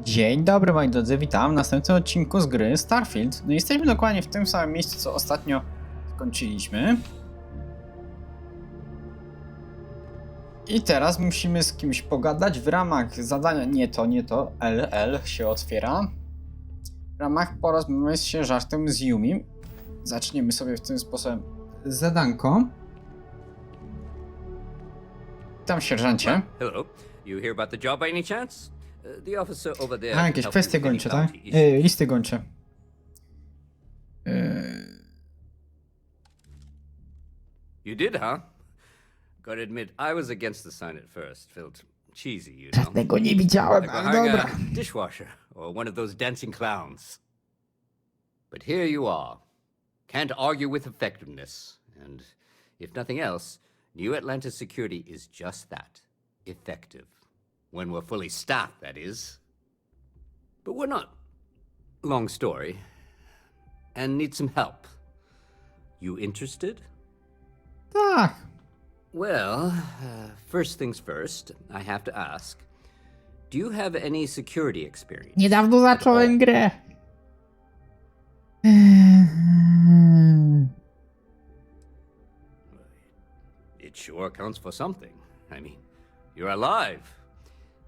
Dzień dobry moi drodzy, witam w następnym odcinku z gry Starfield. No jesteśmy dokładnie w tym samym miejscu, co ostatnio skończyliśmy. I teraz musimy z kimś pogadać w ramach zadania, nie to, LL się otwiera. W ramach porozmawiać się żartem z Yumi. Zaczniemy sobie w tym sposobem zadanko. Witam sierżancie. Hello. You hear about the job by any chance? The officer over there. A, jakieś kwestie gończe, tak? Listy gończe. You did, huh? Gotta admit, I was against the sign at first. Felt cheesy, you know. Tego nie widziałem, Like ale hiring dobra. a dishwasher or one of those dancing clowns. But here you are. Can't argue with effectiveness. And if nothing else, New Atlantis security is just that. Effective. When we're fully staffed, that is. But we're not. Long story. And need some help. You interested? Tak. Well, first things first, I have to ask. Do you have any security experience? Niedawno zacząłem grę. It sure counts for something. I mean, you're alive.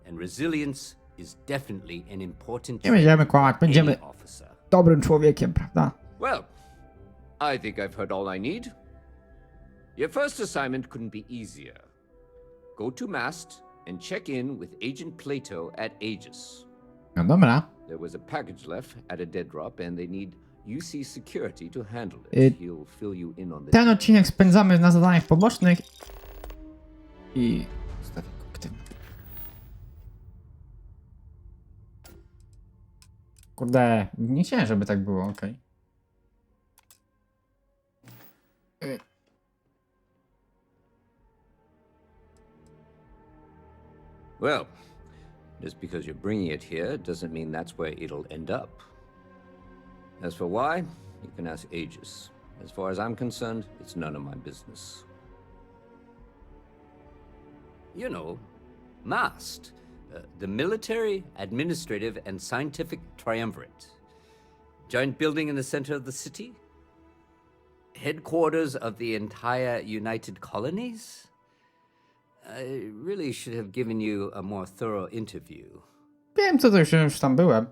And resilience is definitely an important Nie będziemy kłamać, trait of będziemy any officer. dobrym człowiekiem, prawda? Well, I think I've heard all I need. Your first assignment couldn't be easier. Go to Mast and check in with Agent Plato at Aegis. No dobra. There was a package left at a dead drop and they need UC security to handle Y- it. He'll fill you in on this. Ten odcinek spędzamy na zadaniach pobocznych i... Ustawię go aktywny. Kurde, nie chciałem, żeby tak było, okej. Well, just because you're bringing it here doesn't mean that's where it'll end up. As for why, you can ask Aegis. As far as I'm concerned, it's none of my business. You know, MAST, the Military, Administrative, and Scientific Triumvirate. Giant building in the center of the city? Headquarters of the entire United Colonies? I really should have given you a more thorough interview. Wiem, co to już tam byłem.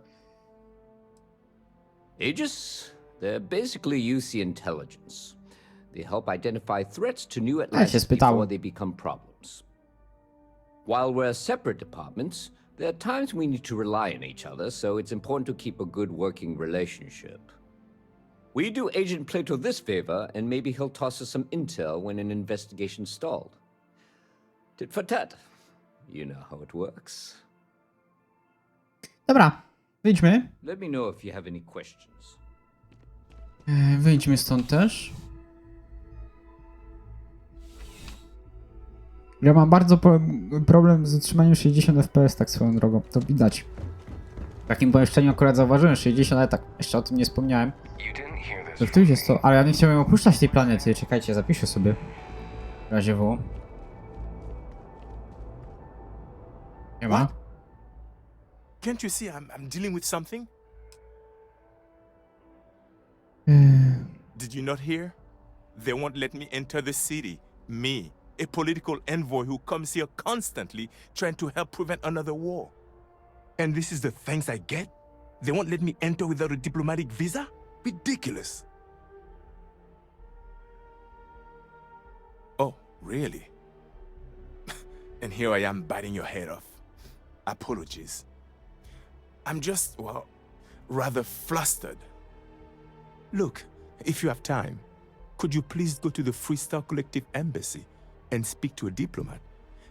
Aegis? They're basically UC intelligence. They help identify threats to New Atlantis spytałem. before they become problems. While we're separate departments, there are times we need to rely on each other, so it's important to keep a good working relationship. We do Agent Plato this favor, and maybe he'll toss us some intel when an investigation stalled. Tit for tat. You know how it works. Dobra, wyjdźmy. Let me know if you have any questions. Wyjdźmy stąd też. Ja mam bardzo problem z utrzymaniem 60 FPS, tak swoją drogą, to widać. W takim pomieszczeniu akurat zauważyłem 60, ale tak jeszcze o tym nie wspomniałem. To tu jest to, ale ja nie chciałem opuszczać tej planety. Czekajcie, zapiszę sobie. W razie W. Nie ma. Can't you see I'm dealing with something? Did you not hear? They won't let me enter the city. Me, a political envoy who comes here constantly trying to help prevent another war. And this is the thanks I get? They won't let me enter without a diplomatic visa? Ridiculous. Oh, really? And here I am biting your head off. Apologies. I'm just, well, rather flustered. Look, if you have time, could you please go to the Freestyle Collective Embassy and speak to a diplomat?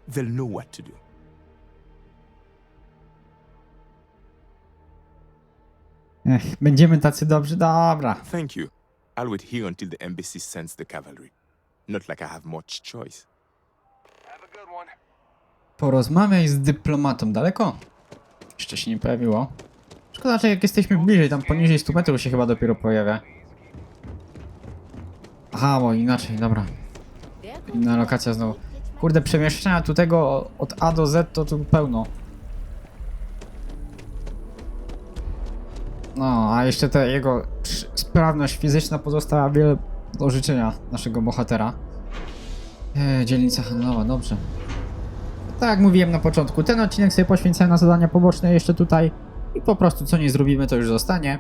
They'll know what to do. Będziemy tacy dobrzy, dobra. Thank you. I'll wait here until the embassy sends the cavalry. Not like I have much choice. Have a good one. Porozmawiaj z dyplomatą. Daleko? Jeszcze się nie pojawiło. Szkoda, że jak jesteśmy bliżej, tam poniżej 100 metrów się chyba dopiero pojawia. Aha, bo inaczej, dobra. Inna lokacja znowu. Kurde, przemieszczenia tu tego od A do Z to tu pełno. No, a jeszcze ta jego sprawność fizyczna pozostała wiele do życzenia naszego bohatera. Dzielnica handlowa, dobrze. Tak jak mówiłem na początku, ten odcinek sobie poświęcałem na zadania poboczne jeszcze tutaj i po prostu co nie zrobimy, to już zostanie.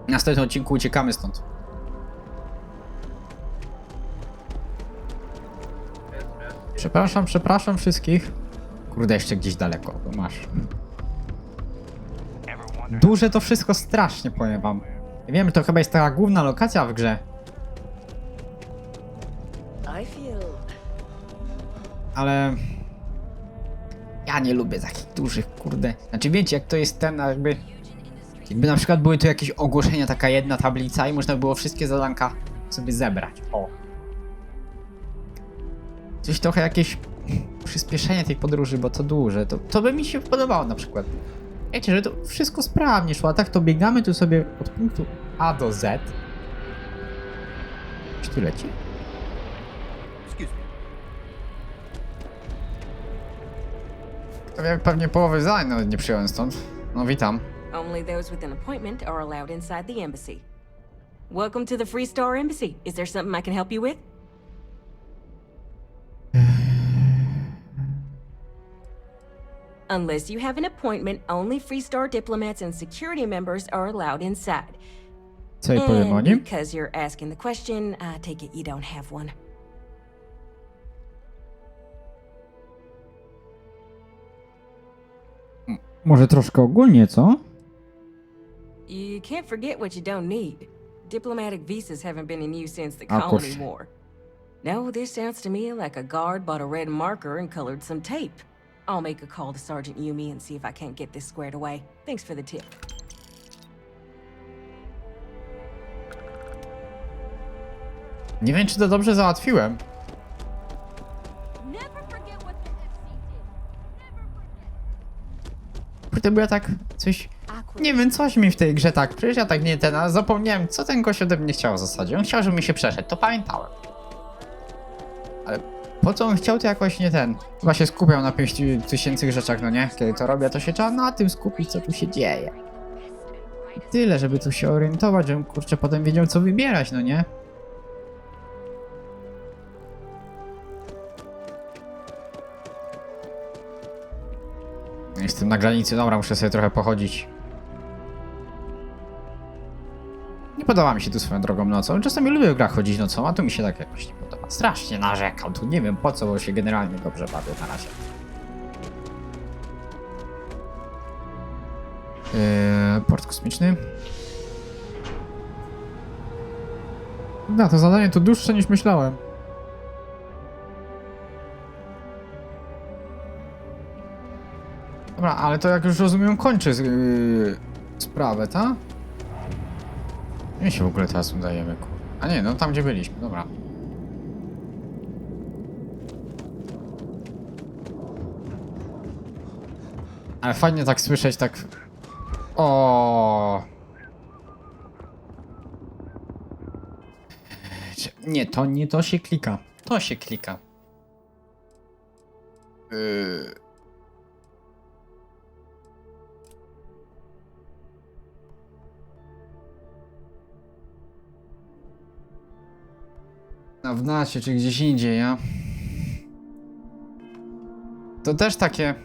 W następnym odcinku uciekamy stąd. Przepraszam wszystkich. Kurde, jeszcze gdzieś daleko, to masz. Duże to wszystko strasznie, powiem wam. Ja wiem, to chyba jest taka główna lokacja w grze. Ale... ja nie lubię takich dużych, kurde. Znaczy wiecie, jak to jest ten, jakby na przykład były tu jakieś ogłoszenia, taka jedna tablica i można było wszystkie zadanka sobie zebrać. O. Coś trochę jakieś przyspieszenie tej podróży, bo to duże. To by mi się podobało na przykład. Wiecie, że to wszystko sprawnie szło, a tak to biegamy tu sobie od punktu A do Z. Czy tu leci? To ja pewnie połowy zadań nawet nie przyjąłem stąd. No witam. Only those with an appointment are allowed inside the embassy. Welcome to the Free Star Embassy. Is there something I can help you with? Unless you have an appointment, only Free Star diplomats and security members are allowed inside. Co jej powiem o And nim? because you're asking the question, I take it you don't have one. Może troszkę ogólnie, co? You can't forget what you don't need. Diplomatic visas haven't been in use since the Of Colony course. War. No, this sounds to me like a guard bought a red marker and colored some tape. I'll make a call to Sergeant Yumi and see if I can't get this squared away. Thanks for the tip. Nie wiem, czy to dobrze załatwiłem. Kurde, bo ja tak coś... nie wiem, coś mi w tej grze tak... przecież ja tak nie ten, ale zapomniałem, co ten gość ode mnie chciał w zasadzie. On chciał, żeby mi się przeszedł, to pamiętałem. Ale po co on chciał, to jakoś nie ten... chyba się skupiał na 5000 rzeczach, no nie? Kiedy to robię, to się trzeba na tym skupić, co tu się dzieje. I tyle, żeby tu się orientować, żebym, kurczę, potem wiedział, co wybierać, no nie? Jestem na granicy, dobra, muszę sobie trochę pochodzić. Nie podoba mi się tu swoją drogą nocą. Czasami lubię w grach chodzić nocą, a tu mi się tak jakoś nie podoba. Strasznie narzekam, tu nie wiem po co, bo się generalnie dobrze bawię na razie. Port kosmiczny. No, to zadanie to dłuższe niż myślałem. Dobra, ale to jak już rozumiem kończy sprawę, tak? Nie się w ogóle teraz udajemy, a nie, no tam gdzie byliśmy, dobra. Ale fajnie tak słyszeć, tak... o. Nie, to się klika. To się klika. W nasie, czy gdzieś indziej, ja? To też takie...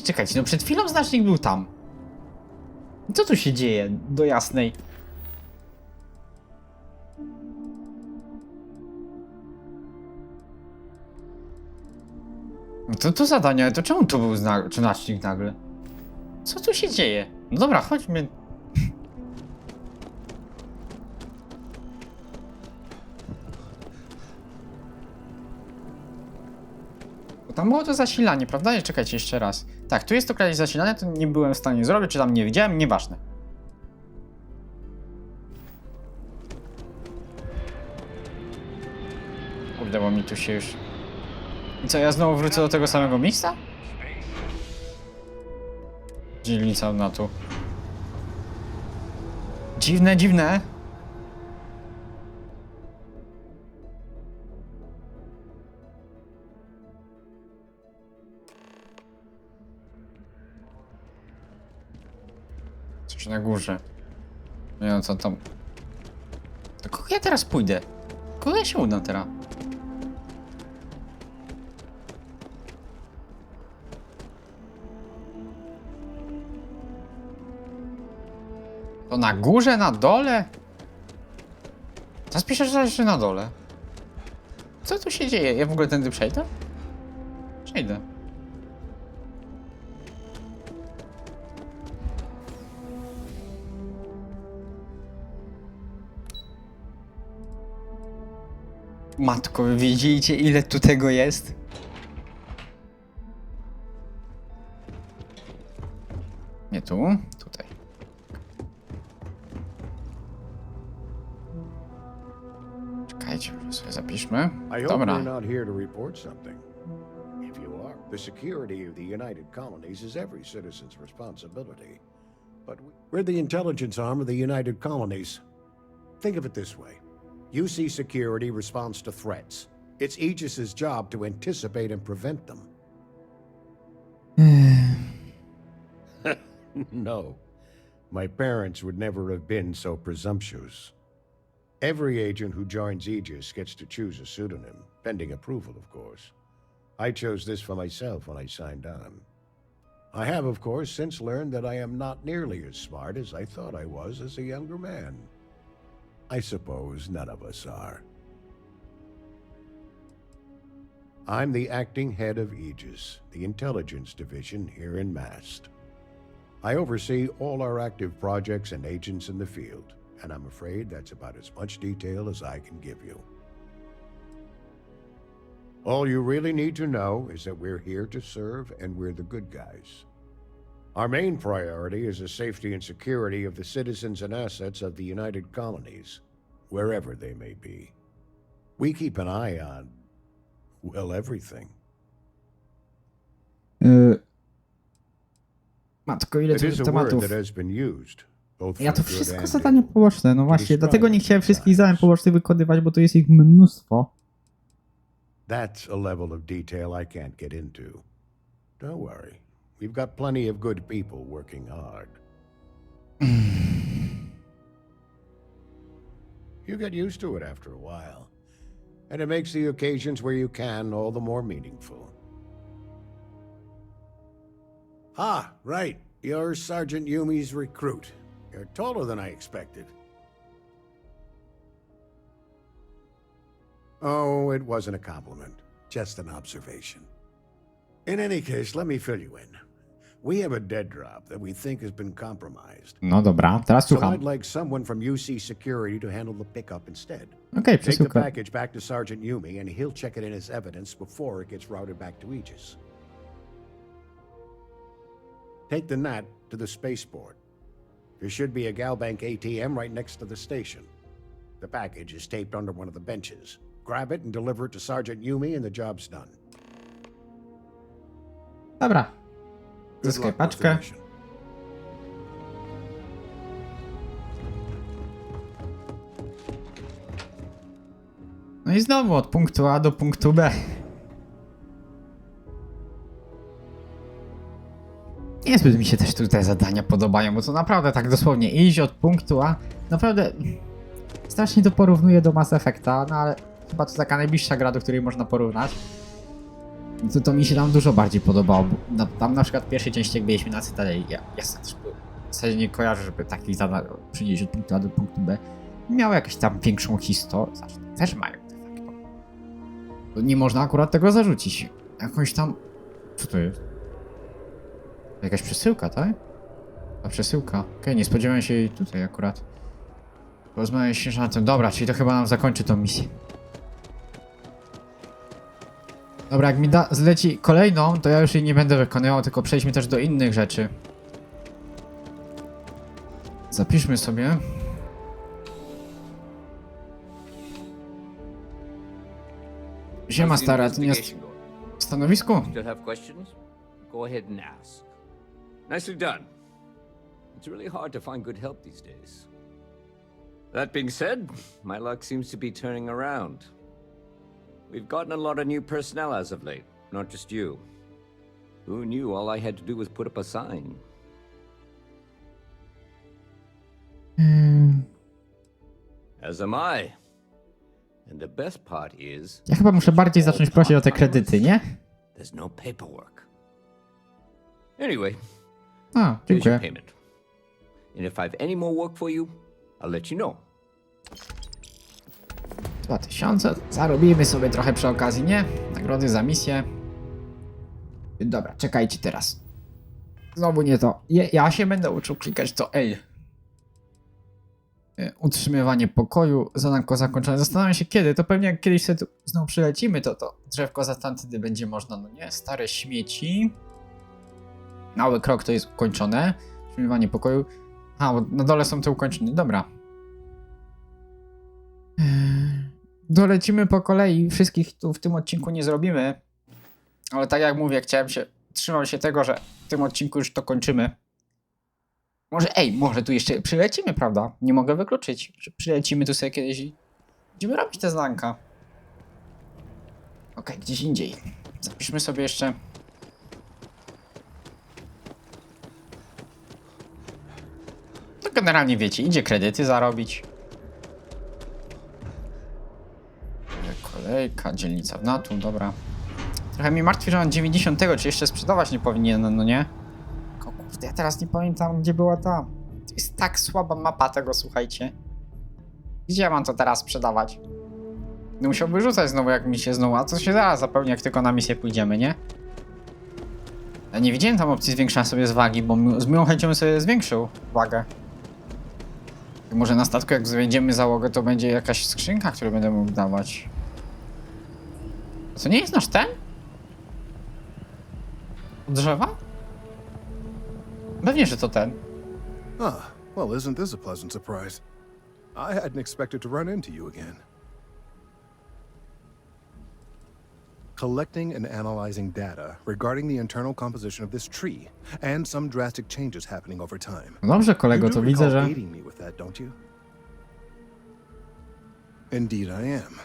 Czekajcie, no przed chwilą znacznik był tam. Co tu się dzieje, do jasnej? No to zadanie, to czemu tu był znacznik nagle? Co tu się dzieje? No dobra, chodźmy. Bo tam było to zasilanie, prawda? Czekajcie jeszcze raz. Tak, tu jest to kiedyś zasilanie, to nie byłem w stanie zrobić, czy tam nie widziałem, nieważne. Kurde, bo mi tu się już... I co, ja znowu wrócę do tego samego miejsca? Dzielnica na tu. Dziwne. Czy na górze? Nie wiem co tam. Do kogo ja teraz pójdę? Kogo ja się udam teraz? To na górze, na dole? Teraz piszę, że na dole. Co tu się dzieje? Ja w ogóle tędy przejdę? Przejdę. Matko, wy widzicie ile tu tego jest? Nie tu, tutaj. Czekajcie, może sobie zapiszmy. I hope Dobra. you're not here to report something. If you are, the security of the United Colonies is every citizen's responsibility. But we're the intelligence arm of the United Colonies. Think of it this way. UC security responds to threats. It's Aegis's job to anticipate and prevent them. No. My parents would never have been so presumptuous. Every agent who joins Aegis gets to choose a pseudonym, pending approval, of course. I chose this for myself when I signed on. I have, of course, since learned that I am not nearly as smart as I thought I was as a younger man. I suppose none of us are. I'm the acting head of Aegis, the intelligence division here in Mast. I oversee all our active projects and agents in the field, and I'm afraid that's about as much detail as I can give you. All you really need to know is that we're here to serve and we're the good guys. Our main priority is the safety and security of the citizens and assets of the United Colonies, wherever they may be. We keep an eye on, well, everything. Matko, ile It tu is a word tematów. that has been used, both Ja for to good wszystko and zadanie ill. poboczne, no właśnie, dlatego nie chciałem wszystkich zadań pobocznych wykonywać, bo to jest ich mnóstwo. That's a level of detail I can't get into. Don't worry. We've got plenty of good people working hard. You get used to it after a while. And it makes the occasions where you can all the more meaningful. Ah, right. You're Sergeant Yumi's recruit. You're taller than I expected. Oh, it wasn't a compliment. Just an observation. In any case, let me fill you in. We have a dead drop that we think has been compromised. No dobra, teraz So słucham. I'd like someone from UC Security to handle the pickup instead. Okej, Take the przesyłka. package back to Sergeant Yumi, and he'll check it in as evidence before it gets routed back to Aegis. Take the NAT to the spaceport. There should be a Galbank ATM right next to the station. The package is taped under one of the benches. Grab it and deliver it to Sergeant Yumi, and the job's done. Dobra. Good Zyskaj luck with the paczkę. mission. No i znowu od punktu A do punktu B. Niezbyt mi się też tu te zadania podobają, bo to naprawdę tak dosłownie iść od punktu A. Naprawdę strasznie to porównuję do Mass Effecta, no ale chyba to taka najbliższa gra, do której można porównać. To mi się tam dużo bardziej podobało, bo tam na przykład w pierwszej części jak byliśmy na Cytadeli, ja też w zasadzie nie kojarzę, żeby takich zadań przynieść od punktu A do punktu B. Miały jakąś tam większą historię, znaczy też mają de facto. Nie można akurat tego zarzucić. Jakąś tam... Co to jest? Jakaś przesyłka, tak? Ta przesyłka. Okej, nie spodziewałem się jej tutaj akurat. Rozmawiam się sierżantem. Dobra, czyli to chyba nam zakończy tą misję. Dobra, jak mi zleci kolejną, to ja już jej nie będę wykonywał, tylko przejdźmy też do innych rzeczy. Zapiszmy sobie. Siema stara, ty nie jest w stanowisku? Still have questions? Go ahead and ask. Nicely done. It's really hard to find good help these days. That being said, my luck seems to be turning around. We've gotten a lot of new personnel as of late, not just you. Who knew all I had to do was put up a sign? As am I. And the best part is... Ja chyba muszę bardziej zacząć prosić o te kredyty, nie? There's no paperwork. Anyway, A, here's your dziękuję. payment. And if I have any more work for you, I'll let you know. 2000. Zarobimy sobie trochę przy okazji, nie? Nagrody za misję. Dobra, czekajcie teraz. Znowu nie to. Ja się będę uczył klikać to L. Utrzymywanie pokoju, zadanko zakończone. Zastanawiam się kiedy, to pewnie jak kiedyś sobie tu znowu przylecimy, to drzewko z Atlantydy będzie można, no nie? Stare śmieci. Mały krok to jest ukończone. Utrzymywanie pokoju. A, bo na dole są te ukończone, dobra. Dolecimy po kolei, wszystkich tu w tym odcinku nie zrobimy. Ale tak jak mówię, trzymam się tego, że w tym odcinku już to kończymy. Może tu jeszcze przylecimy, prawda? Nie mogę wykluczyć, że przylecimy tu sobie kiedyś i będziemy robić te zadanka. Okej, gdzieś indziej. Zapiszmy sobie jeszcze. No generalnie wiecie, idzie kredyty zarobić. Kolejka, dzielnica w natu, dobra. Trochę mnie martwi, że on 90, czy jeszcze sprzedawać nie powinien, no nie? O kurde, ja teraz nie pamiętam, gdzie była ta. To jest tak słaba mapa tego, słuchajcie. Gdzie ja mam to teraz sprzedawać? No musiał wyrzucać znowu, jak mi się znowu, a to się zaraz zapełni, jak tylko na misję pójdziemy, nie? Ja nie widziałem tam opcji zwiększania sobie zwagi, bo z miłą chęcią sobie zwiększył wagę. I może na statku, jak wejdziemy załogę, to będzie jakaś skrzynka, którą będę mógł dawać. To nie jest nasz ten? Drzewa? Pewnie, że to ten. Ah, well, isn't this a pleasant surprise? I hadn't expected to run into you again. Collecting and analyzing data regarding the internal composition of this tree and some drastic changes happening over time. No dobrze, kolego, to widzę, że... aiding me with that, don't you? Indeed I am.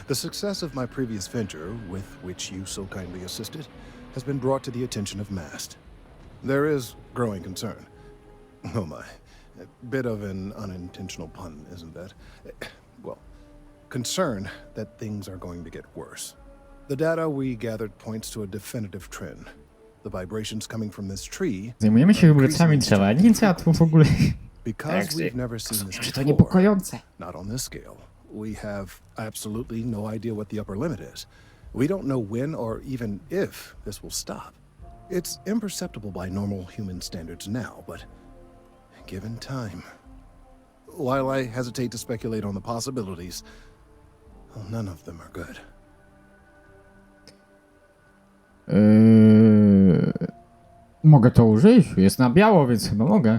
The success of my previous venture, with which you so kindly assisted, has been brought to the attention of MAST. There is growing concern. Oh my, a bit of an unintentional pun, isn't that? Well, concern that things are going to get worse. The data we gathered points to a definitive trend. The vibrations coming from this tree... Zajmujemy się wybrycami drzewa, nic ja tu w ogóle... Because we've never seen this Czy to before, niepokojące? not on this scale. We have absolutely no idea what the upper limit is. We don't know when or even if this will stop. It's imperceptible by normal human standards now, but given time... While I hesitate to speculate on the possibilities, well, none of them are good. Mogę to użyć? Jest na biało, więc chyba mogę.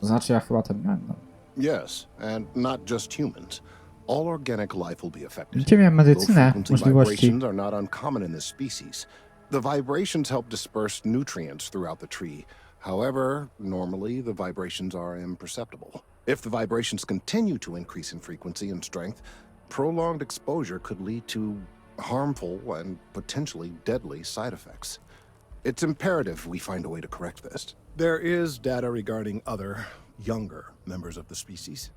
To znaczy, ja chyba ten miałem. No. Yes, and not just humans. All organic life will be affected. Gdzie miałem medycynę, możliwości. Vibrations are not uncommon in this species. The vibrations help disperse nutrients throughout the tree. However, normally the vibrations are imperceptible. If the vibrations continue to increase in frequency and strength, prolonged exposure could lead to harmful and potentially deadly side effects. It's imperative we find a way to correct this. There is data regarding other, younger members of the species.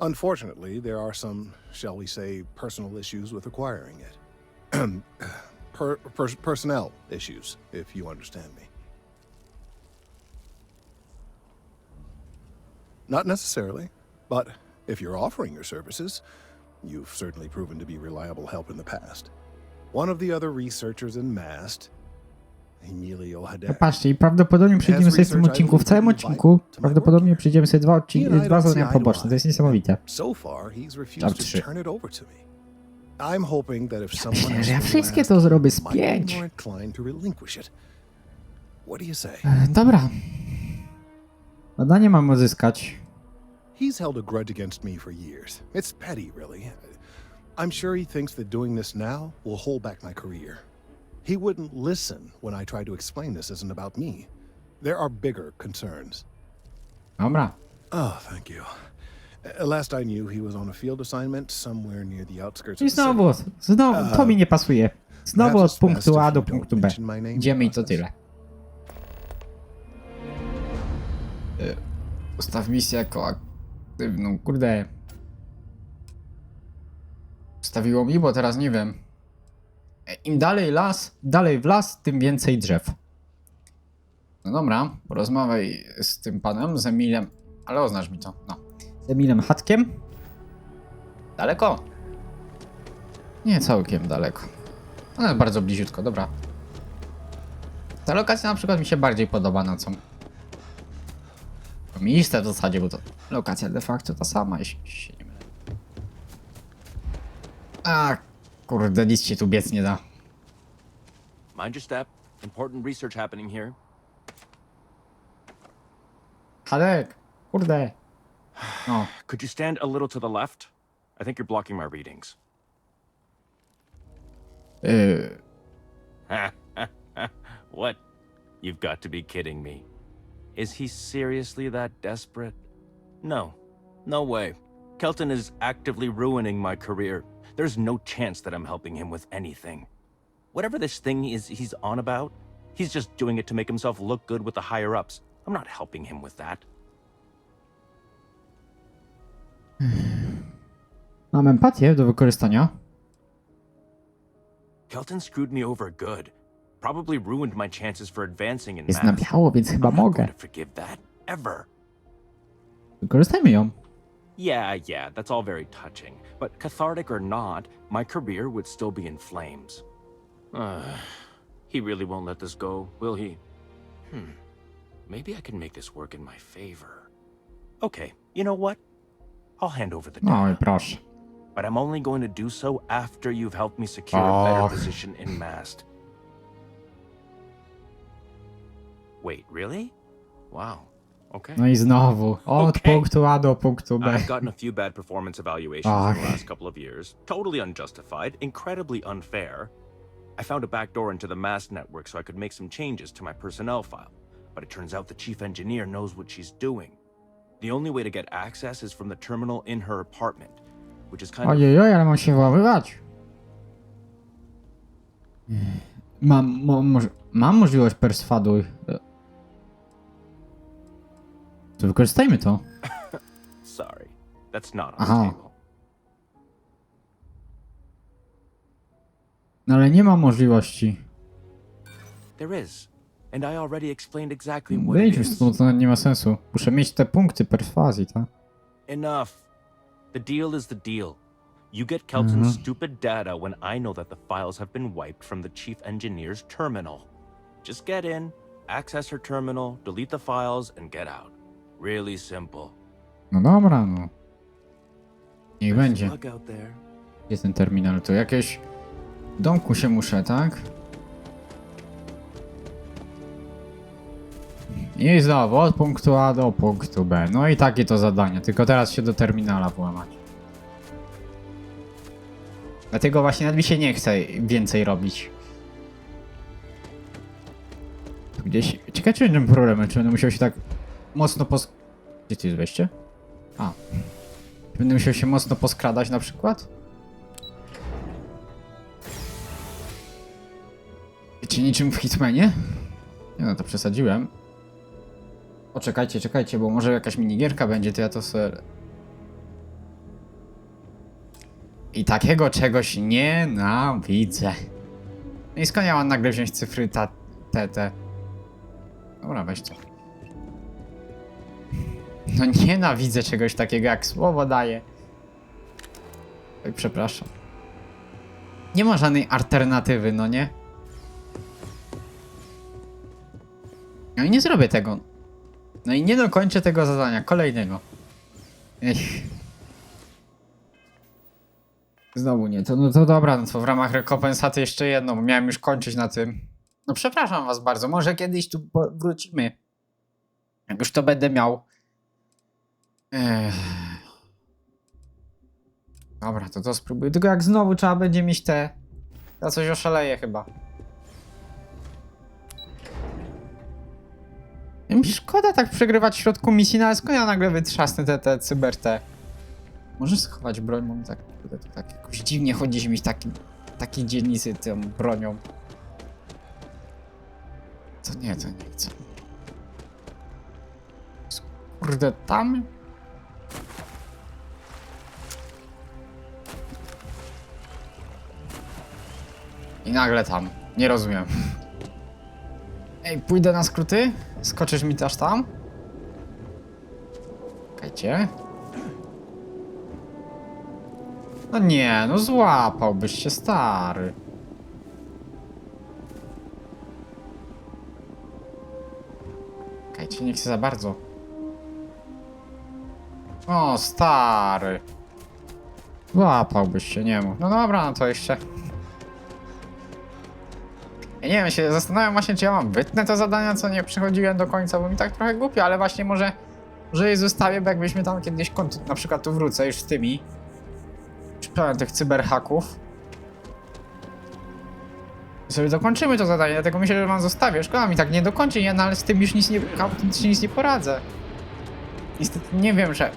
Unfortunately, there are some, shall we say, personal issues with acquiring it. Personnel issues, if you understand me. Not necessarily, but if you're offering your services, you've certainly proven to be reliable help in the past. One of the other researchers in MAST, Emilio Haddad. Patrzcie, i prawdopodobnie przejdziemy sobie w tym odcinku, w całym odcinku, prawdopodobnie przejdziemy sobie dwa zadania poboczne, to jest niesamowite. So far, he's refused to turn it over to me. I'm hoping that if someone Myślę, else że ja from wszystkie MAST to zrobię z might be 5. more inclined to relinquish it. What do you say? Dobra. Badanie mam uzyskać. He's held a grudge against me for years. It's petty, really. I'm sure he thinks that doing this now will hold back my career. He wouldn't listen when I try to explain this isn't about me. There are bigger concerns. Dobra. Oh, thank you. Last I knew, he was on a field assignment somewhere near the outskirts I of the city. znowu, to mi nie pasuje. Znowu od punktu A do punktu B. Idziemy i to tyle. Ustaw misję jako aktywną, kurde. Stawiło mi, bo teraz nie wiem. Im dalej w las, tym więcej drzew. No dobra, porozmawiaj z tym panem, z Emilem, ale oznacz mi to, no. Z Emilem Chatkiem. Daleko? Nie całkiem daleko. Ale bardzo bliziutko, dobra. Ta lokacja na przykład mi się bardziej podoba na co. Miejsce w zasadzie, bo to lokacja de facto ta sama, jeśli się nie mylę. A kurde, nic się tu biec nie da. Mind your step. Important research happening here. Hadek, kurde. No. Could you stand a little to the left? I think you're blocking my readings. What? You've got to be kidding me. Is he seriously that desperate? No. No way. Kelton is actively ruining my career. There's no chance that I'm helping him with anything. Whatever this thing is he's on about, he's just doing it to make himself look good with the higher-ups. I'm not helping him with that. Mam empatię do wykorzystania. Kelton screwed me over good. Probably ruined my chances for advancing in Jest na math. biało, więc chyba I'm not mogę. going to forgive that, ever. Wykorzystajmy ją. Yeah, that's all very touching. But cathartic or not, my career would still be in flames. He really won't let this go, will he? Maybe I can make this work in my favor. Okay, you know what? I'll hand over the No i data. proszę. But I'm only going to do so after you've helped me secure a better Och. position in MAST. Wait, really? Wow. Okay. No i znowu. Od Okej. punktu A do punktu B. I've gotten a few bad performance evaluations in the Ach. last couple of years. Totally unjustified, incredibly unfair. I found a backdoor into the MAST network so I could make some changes to my personnel file. But it turns out the chief engineer knows what she's doing. The only way to get access is from the terminal in her apartment, which is kind of... Ojej, ale mam się włamywać. Mam możliwość perswaduj. To wykorzystajmy to. Sorry, that's not on the Aha. table. No ale nie ma możliwości. There is, and I already explained exactly what it Wyjdźmy is. stąd, to nie ma sensu. Muszę mieć te punkty perswazji, tak? Enough. The deal is the deal. You get Kelton's stupid data when I know that the files have been wiped from the chief engineer's terminal. Just get in, access her terminal, delete the files, and get out. Really simple. No dobra, no. Niech Best będzie. luck out there. Jest ten terminal, tu jakieś... W domku się muszę, tak? I znowu od punktu A do punktu B. No i takie to zadanie, tylko teraz się do terminala włamać. Dlatego właśnie nawet mi się nie chce więcej robić. Tu gdzieś... Ciekawe, czy będzie problem, czy będę musiał się tak mocno Gdzie tu jest wejście? A. Czy będę musiał się mocno poskradać na przykład? Wiecie, niczym w Hitmanie? Nie no, to przesadziłem. O, czekajcie, bo może jakaś minigierka będzie, to ja to sobie... I takiego czegoś nienawidzę. No i skąd ja mam nagle wziąć cyfry te? Dobra, weź to. No nienawidzę czegoś takiego, jak słowo daje. Oj, przepraszam. Nie ma żadnej alternatywy, no nie? No i nie zrobię tego. No i nie dokończę tego zadania, kolejnego. Ech. Znowu nie, no to dobra, no to w ramach rekompensaty jeszcze jedno, bo miałem już kończyć na tym. No przepraszam was bardzo, może kiedyś tu wrócimy. Jak już to będę miał. Dobra, to spróbuję. Tylko jak znowu trzeba będzie mieć te... Ja coś oszaleję chyba. Mi szkoda tak przegrywać w środku misji, no ale skąd ja nagle wytrzasnę te cyber-te? Możesz schować broń, bo mi tak, to tak jakoś dziwnie chodzi mieć takiej dzielnicy tą bronią. To nie chcę. Kurde, tam? I nagle tam. Nie rozumiem. Ej, pójdę na skróty? Skoczysz mi też tam? Czekajcie. No nie, no złapałbyś się, stary. Czekajcie, nie chcę za bardzo. O, stary. Złapałbyś się, nie mów. No dobra, no to jeszcze. Ja nie wiem, się zastanawiam właśnie, czy ja mam wytnę te zadania, co nie przychodziłem do końca, bo mi tak trochę głupio, ale właśnie może je zostawię, bo jakbyśmy tam kiedyś na przykład tu wrócę już z tymi. Pełen tych cyberhaków. I sobie dokończymy to zadanie, dlatego myślę, że wam zostawię. Szkoda mi tak nie dokończy, no ale z tym już autentycznie nic nie poradzę. Niestety nie wiem, że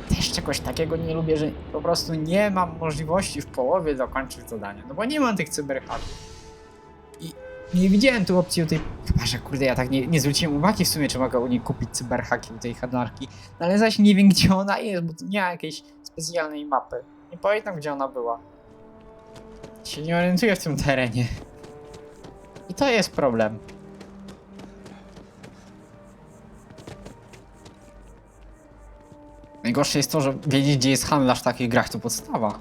też czegoś takiego nie lubię, że po prostu nie mam możliwości w połowie dokończyć zadania. No bo nie mam tych cyberhaków. I nie widziałem tu opcji u tej... Chyba, że kurde, ja tak nie zwróciłem uwagi w sumie, czy mogę u niej kupić cyberhaki u tej handlarki. No ale zaś nie wiem, gdzie ona jest, bo tu nie ma jakiejś specjalnej mapy. Nie pamiętam, gdzie ona była. Się nie orientuję w tym terenie. I to jest problem. Najgorsze jest to, że wiedzieć, gdzie jest handlarz w takich grach, to podstawa.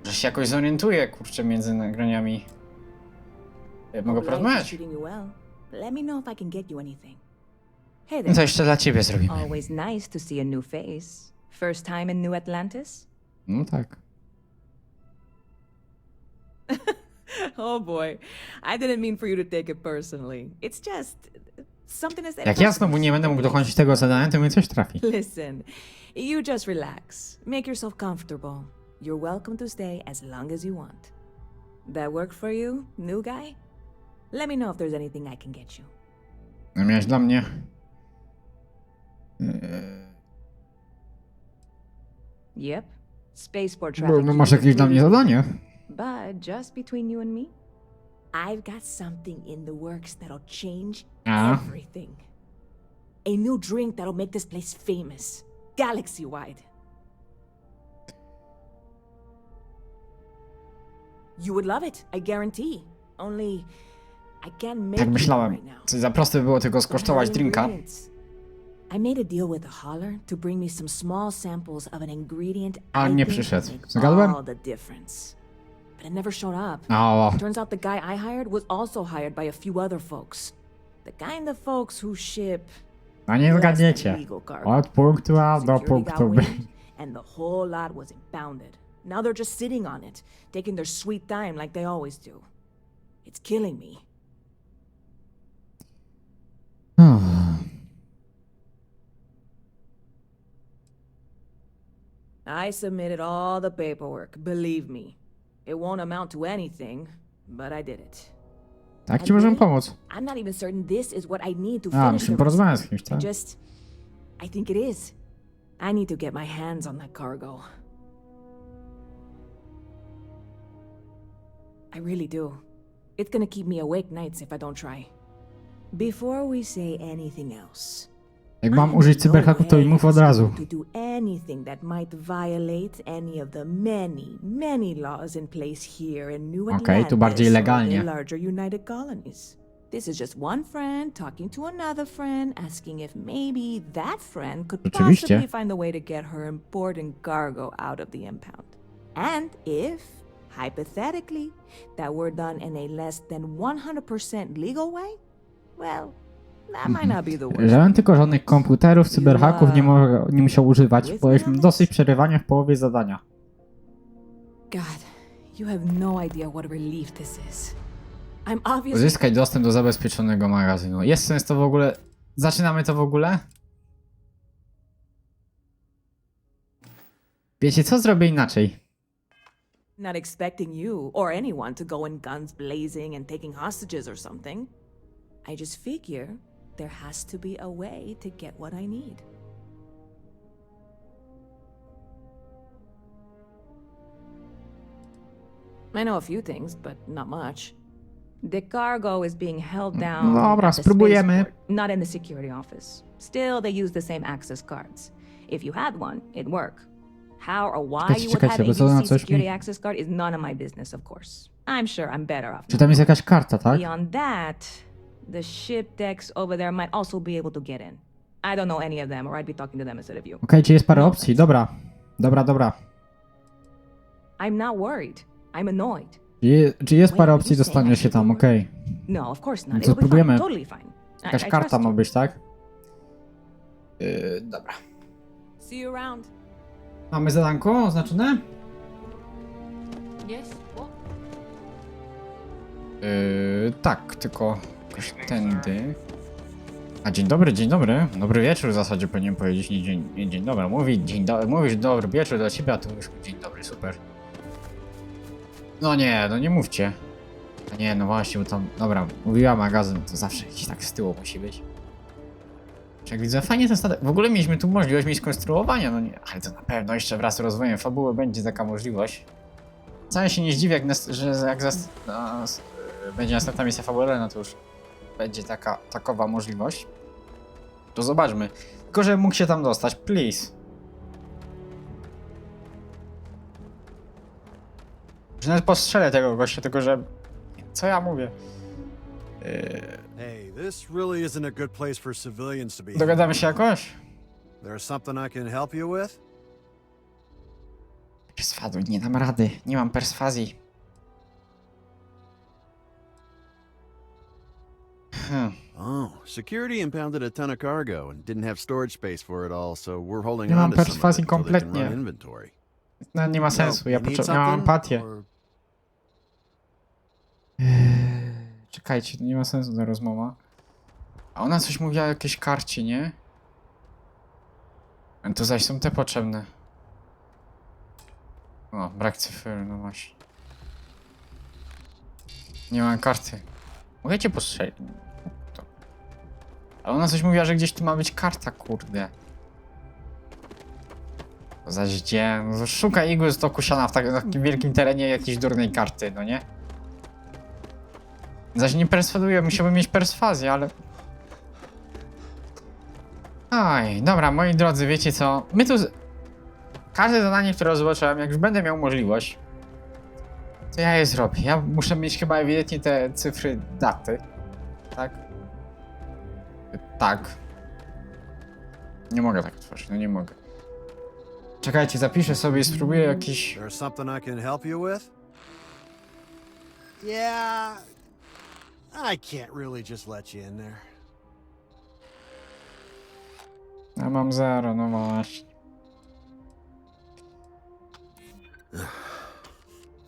Że się jakoś zorientuję, kurczę, między nagraniami. Mogę porozmawiać. No to jeszcze dla ciebie zrobimy. Always nice to see a new face. First time in New Atlantis? No tak. Oh boy, I didn't mean for you to take it personally. It's just something is. Jak ja znowu nie będę mógł dokończyć tego zadania, to mi coś trafi. Listen, you just relax. Make yourself comfortable. You're welcome to stay as long as you want. That work for you, new guy? Let me know if there's anything I can get you. No miałeś dla mnie... Yep. Spaceport traffic. No masz jakieś dla mnie zadanie? But just between you and me, I've got something in the works that'll change everything. A new drink that'll make this place famous, galaxy-wide. You would love it, I guarantee. Only I can't make Tak it myślałem. right now. Coś za proste by było tylko skosztować drinka. I made a deal with the hauler to bring me some small samples of an ingredient A I nie think przyszedł. will make Zgadłem? all the difference. But it never showed up. O, Turns out the guy I hired was also hired by a few other folks. The kind of folks who ship no nie less than zgadniecie. legal cargo. Od punktu A do Security got punktu B. wind, and the whole lot was impounded. Now they're just sitting on it, taking their sweet time like they always do. It's killing me. I submitted all the paperwork, believe me. It won't amount to anything, but I did it. Tak ci możemy pomóc. I'm not even certain this is what I need to A, finish musimy the porozmawiać z recipe. kimś, tak? I think it is. I need to get my hands on that cargo. I really do. It's gonna keep me awake nights if I don't try. Before we say anything else, Jak mam użyć cyberhaków, to i mów od razu. to do anything that might violate any of the many laws in place here in New Atlantis Okej, tu bardziej or legalnie. the larger United Colonies. This is just one friend talking to another friend, asking if maybe that friend could Oczywiście. possibly find a way to get her important cargo out of the impound. And if, hypothetically, that were done in a less than 100% legal way, well, that might not be the worst. Żebym tylko żadnych komputerów, cyberhaków nie musiał używać, bo już mam dosyć przerywania w połowie zadania. God, you have no idea what a relief this is. I'm obviously... Uzyskać dostęp do zabezpieczonego magazynu. Jest sens to w ogóle... Zaczynamy to w ogóle? Wiecie co? Zrobię inaczej. Not expecting you or anyone to go in guns blazing and taking hostages or something. I just figure there has to be a way to get what I need. I know a few things, but not much. The cargo is being held down Dobra, at the spróbujemy. spaceport, not in the security office. Still, they use the same access cards. If you had one, it'd work. How or why Czekajcie, you would czekajcie, have bo co na UC coś security mi... access card is none of my business, of course. I'm sure I'm better off. Czy tam jest jakaś karta, tak? Beyond that, the ship decks over there might also be able to get in. I don't know any of them, or I'd be talking to them instead of you. Okej, czy jest parę opcji? Dobra. Dobra. I'm not worried. I'm annoyed. Czy jest parę opcji dostania się tam, okej. No, of course not. No to It'll be fine, spróbujemy. totally fine. Jakaś I karta trust ma you. być, tak? Dobra. See you around. Mamy zadanko oznaczone? Yes. What? Tak, tylko jakoś tędy. A dzień dobry, dzień dobry. Dobry wieczór w zasadzie powinien powiedzieć, nie dzień dobry. Mówisz dobry wieczór do ciebie, a tu już dzień dobry, super. No nie mówcie. A nie, no właśnie, bo tam, dobra, mówiła magazyn, to zawsze gdzieś tak z tyłu musi być. Jak widzę, fajnie ten statek. W ogóle mieliśmy tu możliwość skonstruowania, no nie, ale to na pewno jeszcze wraz z rozwojem fabuły będzie taka możliwość. Wcale się nie zdziwię, będzie następna misja fabularna, to już będzie takowa możliwość. To zobaczmy. Tylko, że mógł się tam dostać, please. Że nawet postrzelę tego gościa, tylko że... Co ja mówię? Hey, this really isn't a good place for civilians to be. Dogadamy się jakoś? There's something I can help you with? Perswaduj, nie dam rady. Nie mam perswazji. Oh, security impounded a ton of cargo and didn't have storage space for it all, so we're holding Nie on mam to some of perswazji it until they can kompletnie. run inventory. No, nie ma sensu, ja You need mam something, empatię. or- Czekajcie, to nie ma sensu ta rozmowa. A ona coś mówiła o jakiejś karcie, nie? A to zaś są te potrzebne. O, brak cyfry, no właśnie. Nie mam karty. Mogę cię postrzelić? To. A ona coś mówiła, że gdzieś tu ma być karta, kurde. To zaś gdzie? No to szukaj igły z toku siana w takim wielkim terenie jakiejś durnej karty, no nie? Zaś nie perswaduję, musiałbym mieć perswazję, ale... Oj, dobra, moi drodzy, wiecie co? My tu... Każde zadanie, które zobaczyłem, jak już będę miał możliwość, to ja je zrobię. Ja muszę mieć chyba ewidentnie te cyfry daty. Tak? Tak. Nie mogę tak tworzyć, no nie mogę. Czekajcie, zapiszę sobie i spróbuję jakiś... There's something I can help you with? Yeah, I can't really just let you in there. Ja mam 0, no właśnie.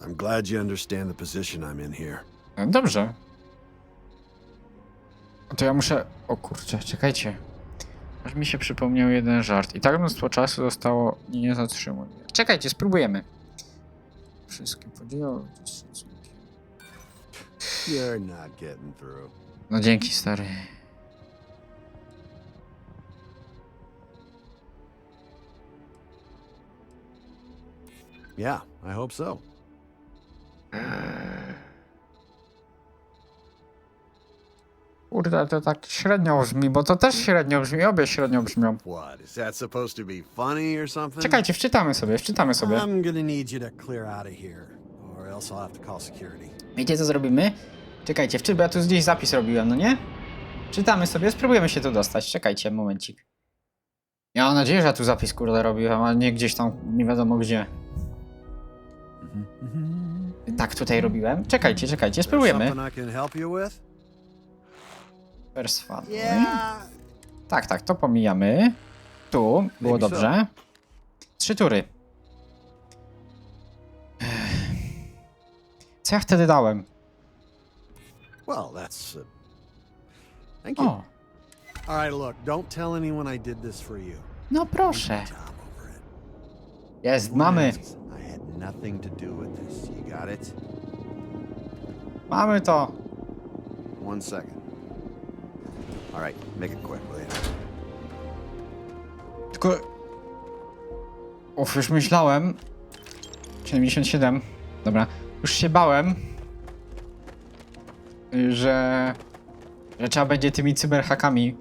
I'm glad you understand the position I'm in here. No dobrze. To ja muszę... O kurczę, czekajcie. Aż mi się przypomniał jeden żart. I tak mnóstwo czasu zostało i nie zatrzymuj. Czekajcie, spróbujemy. Wszystkie podziały. You're not getting through. No dzięki, stary. Yeah, I hope so. Kurde, to tak średnio brzmi, bo to też średnio brzmi, obie średnio brzmią. What, is that supposed to be funny or something? Czekajcie, wczytamy sobie. I'm gonna need you to clear out of here, or else I'll have to call security. Wiecie co zrobimy? Czekajcie, bo ja tu gdzieś zapis robiłem, no nie? Czytamy sobie, spróbujemy się tu dostać. Czekajcie, momencik. Ja mam nadzieję, że ja tu zapis kurde robiłem, a nie gdzieś tam nie wiadomo gdzie. Tak, tutaj robiłem. Czekajcie, spróbujemy. Something I can help you with? Perswaduj. Yeah. Tak, to pomijamy. Tu, było Maybe dobrze. 3 tury. Co ja wtedy dałem? Well, that's... Thank you. O, All right, look, don't tell anyone I did this for you. no proszę. Tom over it. Jest, mamy. I had nothing to do with this. You got it? Mamy to. 1 second. All right, make it quick, will you? Tylko... Uf, już myślałem. 77. Dobra. Już się bałem, że trzeba będzie tymi cyberhakami.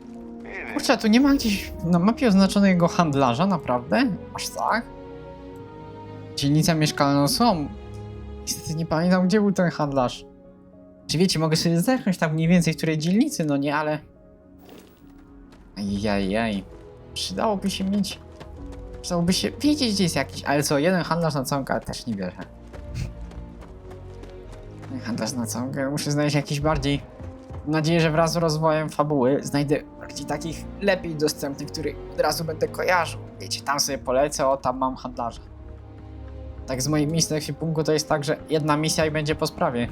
Kurczę, tu nie ma gdzieś na mapie oznaczonego handlarza, naprawdę? Aż tak? Dzielnica mieszkalna są. Niestety nie pamiętam, gdzie był ten handlarz. Czy wiecie, mogę sobie zerknąć tam mniej więcej w której dzielnicy, no nie, ale... Ajajaj. Przydałoby się mieć... Przydałoby się wiedzieć, gdzie jest jakiś... Ale co, jeden handlarz na całą kartę też nie wierzę. Handlarz na całą kartę, muszę znaleźć jakiś bardziej... Mam nadzieję, że wraz z rozwojem fabuły znajdę bardziej takich lepiej dostępnych, których od razu będę kojarzył. Wiecie, tam sobie polecę, o tam mam handlarza. Tak z moich misji w punktu to jest tak, że jedna misja i będzie po sprawie.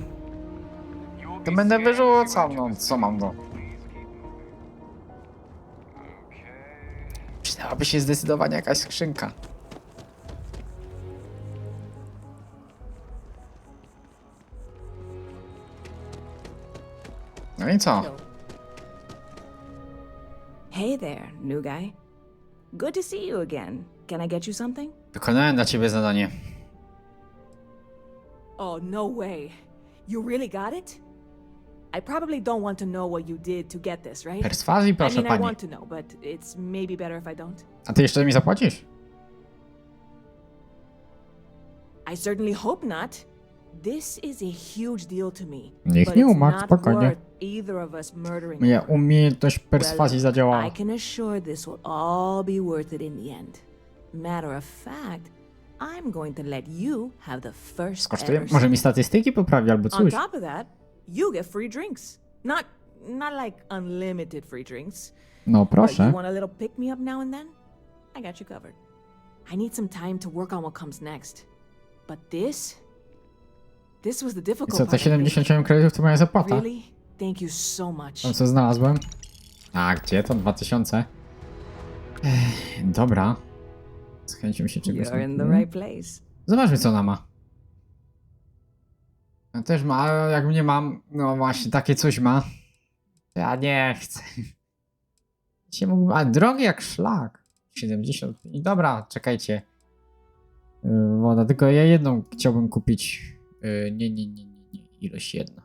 To będę wyrzucał, no co mam no. Przydałaby się zdecydowanie jakaś skrzynka. No i co? Hey there, new guy. Good to see you again. Can I get you something? Wykonałem dla ciebie zadanie. Oh, no way. You really got it? I probably don't want to know what you did to get this, right? Perswazji, proszę I pani. want to know, but it's maybe better if I don't. A ty jeszcze mi zapłacisz? I certainly hope not. This is a huge deal to me. Niech but nie it's umarł, not spokojnie. worth either of us murdering Moja her. umiejętność perswazji zadziałała. I can assure this will all be worth it in the end. Matter of fact, I'm going to let you have the first Skosztuję? ever Może mi sip. statystyki poprawi albo On coś. top of that, you get free drinks. Not like unlimited free drinks. No But you proszę. want a little pick me up now and then? I got you covered. I need some time to work on what comes next. But this was the I difficult co, te part, I think. 77 kredytów to moja zapłata. Really? Thank you so much. Tam co znalazłem? A gdzie to? 2000? Dobra. Z chęcią się czegoś You're in the nauczyłem. right place. Zobaczmy co ona ma. Ja też ma, ale jak mnie mam, no właśnie takie coś ma. To ja nie chcę. Dzisiaj mógłbym, a drogi jak szlak. 70. I dobra, czekajcie. Woda, tylko ja jedną chciałbym kupić. Nie. Ilość jedna.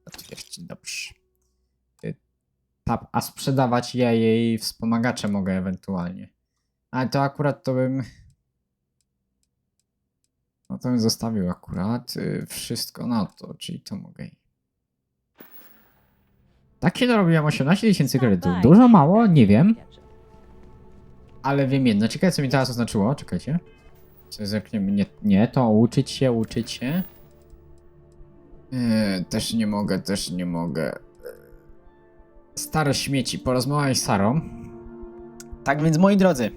Zatwierdź, dobrze. A sprzedawać ja jej wspomagacze mogę ewentualnie. Ale to akurat to bym... No to bym zostawił akurat wszystko na to, czyli to mogę. Tak się dorobiłem 18 000 kredytów. Dużo, mało? Nie wiem. Ale wiem jedno. Czekaj, co mi teraz oznaczyło. Czekajcie. Co zerkniemy? Nie, to uczyć się. Też nie mogę. Stare śmieci. Porozmawiaj z Sarą. Tak więc, moi drodzy.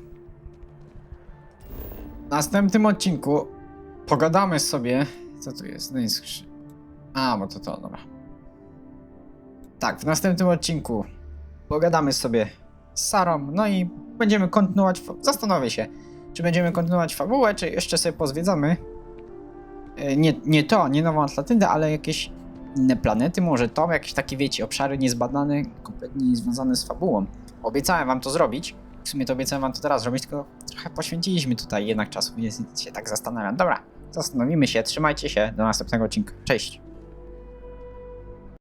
W następnym odcinku pogadamy sobie. Co tu jest? No jest A, bo to, dobra. Tak, w następnym odcinku pogadamy sobie z Sarą, no i będziemy kontynuować. Zastanowię się, czy będziemy kontynuować fabułę, czy jeszcze sobie pozwiedzamy. Nie Nową Atlantydę, ale jakieś inne planety, może to, jakieś takie, wiecie, obszary niezbadane, kompletnie niezwiązane z fabułą. Obiecałem wam to zrobić. W sumie to obiecałem wam to teraz zrobić, tylko trochę poświęciliśmy tutaj jednak czasu, więc się tak zastanawiam. Dobra, zastanowimy się, trzymajcie się, do następnego odcinka. Cześć!